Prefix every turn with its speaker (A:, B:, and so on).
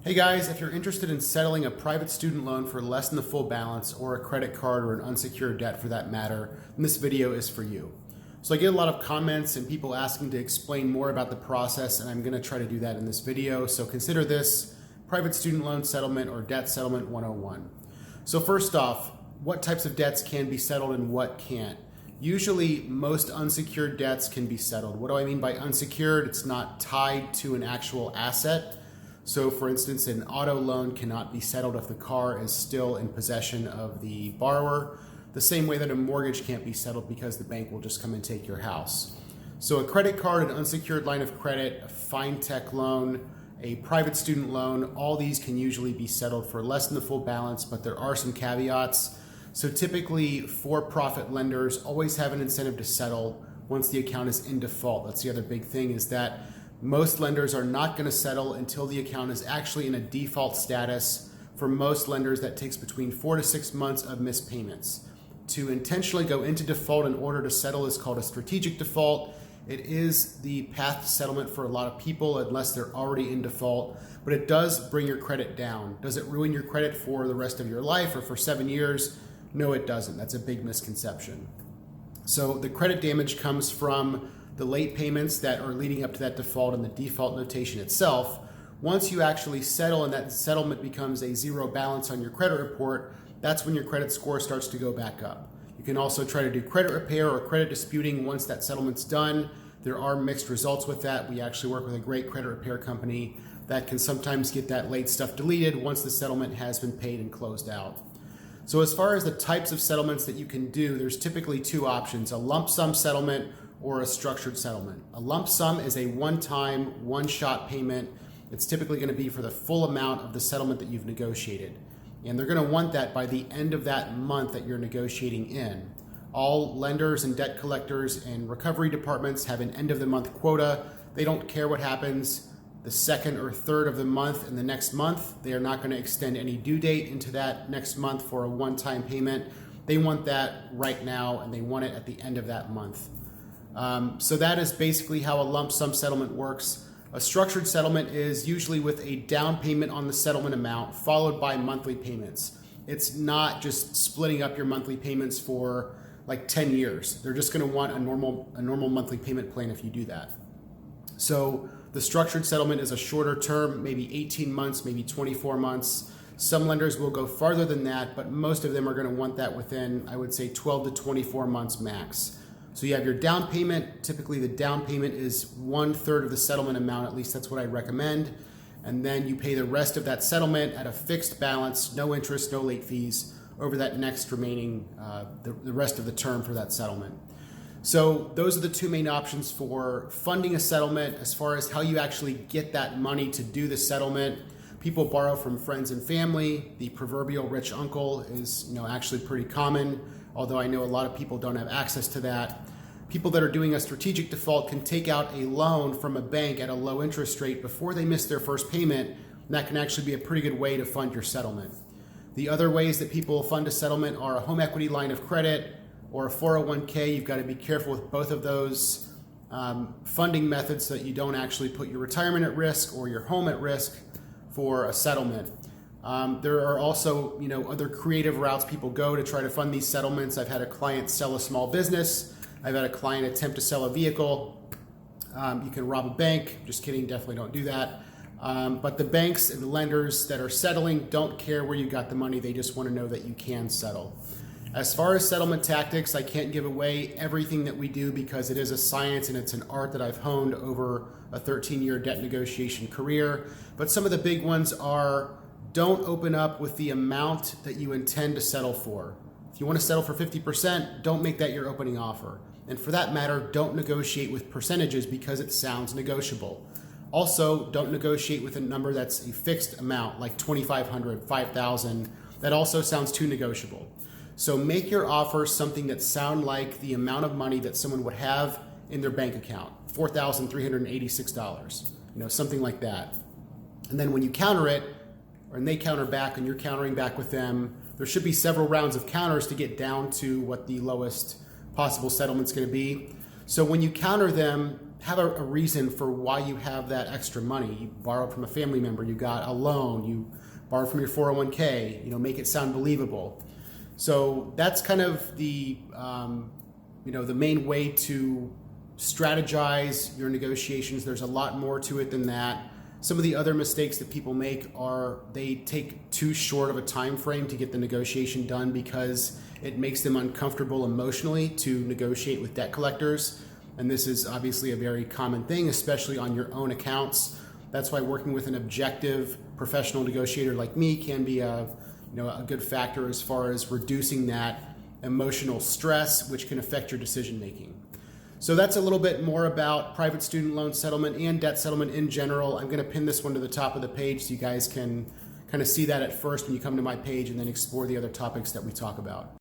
A: Hey guys, if you're interested in settling a private student loan for less than the full balance, or a credit card or an unsecured debt for that matter, then this video is for you. So I get a lot of comments and people asking to explain more about the process, and I'm going to try to do that in this video. So consider this private student loan settlement or debt settlement 101. So first off, what types of debts can be settled and what can't? Usually most unsecured debts can be settled. What do I mean by unsecured? It's not tied to an actual asset. So for instance, an auto loan cannot be settled if the car is still in possession of the borrower, the same way that a mortgage can't be settled because the bank will just come and take your house. So a credit card, an unsecured line of credit, a fintech loan, a private student loan, all these can usually be settled for less than the full balance, but there are some caveats. So typically for-profit lenders always have an incentive to settle once the account is in default. That's the other big thing, is that most lenders are not going to settle until the account is actually in a default status. For most lenders, that takes between 4 to 6 months of missed payments. To intentionally go into default in order to settle is called a strategic default. It is the path to settlement for a lot of people unless they're already in default, but it does bring your credit down. Does it ruin your credit for the rest of your life or for 7 years? No, it doesn't. That's a big misconception. So the credit damage comes from the late payments that are leading up to that default and the default notation itself. Once you actually settle and that settlement becomes a zero balance on your credit report, that's when your credit score starts to go back up. You can also try to do credit repair or credit disputing once that settlement's done. There are mixed results with that. We actually work with a great credit repair company that can sometimes get that late stuff deleted once the settlement has been paid and closed out. So as far as the types of settlements that you can do, there's typically two options: a lump sum settlement or a structured settlement. A lump sum is a one-time, one-shot payment. It's typically going to be for the full amount of the settlement that you've negotiated. And they're going to want that by the end of that month that you're negotiating in. All lenders and debt collectors and recovery departments have an end of the month quota. They don't care what happens the second or third of the month in the next month. They are not going to extend any due date into that next month for a one-time payment. They want that right now, and they want it at the end of that month. So that is basically how a lump sum settlement works. A structured settlement is usually with a down payment on the settlement amount followed by monthly payments. It's not just splitting up your monthly payments for like 10 years. They're just going to want a normal monthly payment plan if you do that. So the structured settlement is a shorter term, maybe 18 months, maybe 24 months. Some lenders will go farther than that, but most of them are going to want that within, I would say, 12 to 24 months max. So you have your down payment. Typically the down payment is 1/3 of the settlement amount, at least that's what I recommend. And then you pay the rest of that settlement at a fixed balance, no interest, no late fees, over that next remaining, the rest of the term for that settlement. So those are the two main options for funding a settlement. As far as how you actually get that money to do the settlement, people borrow from friends and family. The proverbial rich uncle is, actually pretty common, although I know a lot of people don't have access to that. People that are doing a strategic default can take out a loan from a bank at a low interest rate before they miss their first payment, and that can actually be a pretty good way to fund your settlement. The other ways that people fund a settlement are a home equity line of credit or a 401k. You've got to be careful with both of those funding methods so that you don't actually put your retirement at risk or your home at risk for a settlement. There are also, other creative routes people go to try to fund these settlements. I've had a client sell a small business. I've had a client attempt to sell a vehicle. You can rob a bank. Just kidding, definitely don't do that. But the banks and the lenders that are settling don't care where you got the money. They just want to know that you can settle. As far as settlement tactics, I can't give away everything that we do because it is a science and it's an art that I've honed over a 13-year debt negotiation career. But some of the big ones are: don't open up with the amount that you intend to settle for. If you want to settle for 50%, don't make that your opening offer. And for that matter, don't negotiate with percentages because it sounds negotiable. Also, don't negotiate with a number that's a fixed amount, like $2,500, $5,000. That also sounds too negotiable. So make your offer something that sound like the amount of money that someone would have in their bank account, $4,386, something like that. And then when you counter it, and they counter back and you're countering back with them, there should be several rounds of counters to get down to what the lowest possible settlement's going to be. So when you counter them, have a reason for why you have that extra money. You borrowed from a family member, you got a loan, you borrowed from your 401k, make it sound believable. So that's kind of the main way to strategize your negotiations. There's a lot more to it than that. Some of the other mistakes that people make are they take too short of a time frame to get the negotiation done because it makes them uncomfortable emotionally to negotiate with debt collectors. And this is obviously a very common thing, especially on your own accounts. That's why working with an objective professional negotiator like me can be a good factor as far as reducing that emotional stress, which can affect your decision making. So that's a little bit more about private student loan settlement and debt settlement in general. I'm going to pin this one to the top of the page so you guys can kind of see that at first when you come to my page and then explore the other topics that we talk about.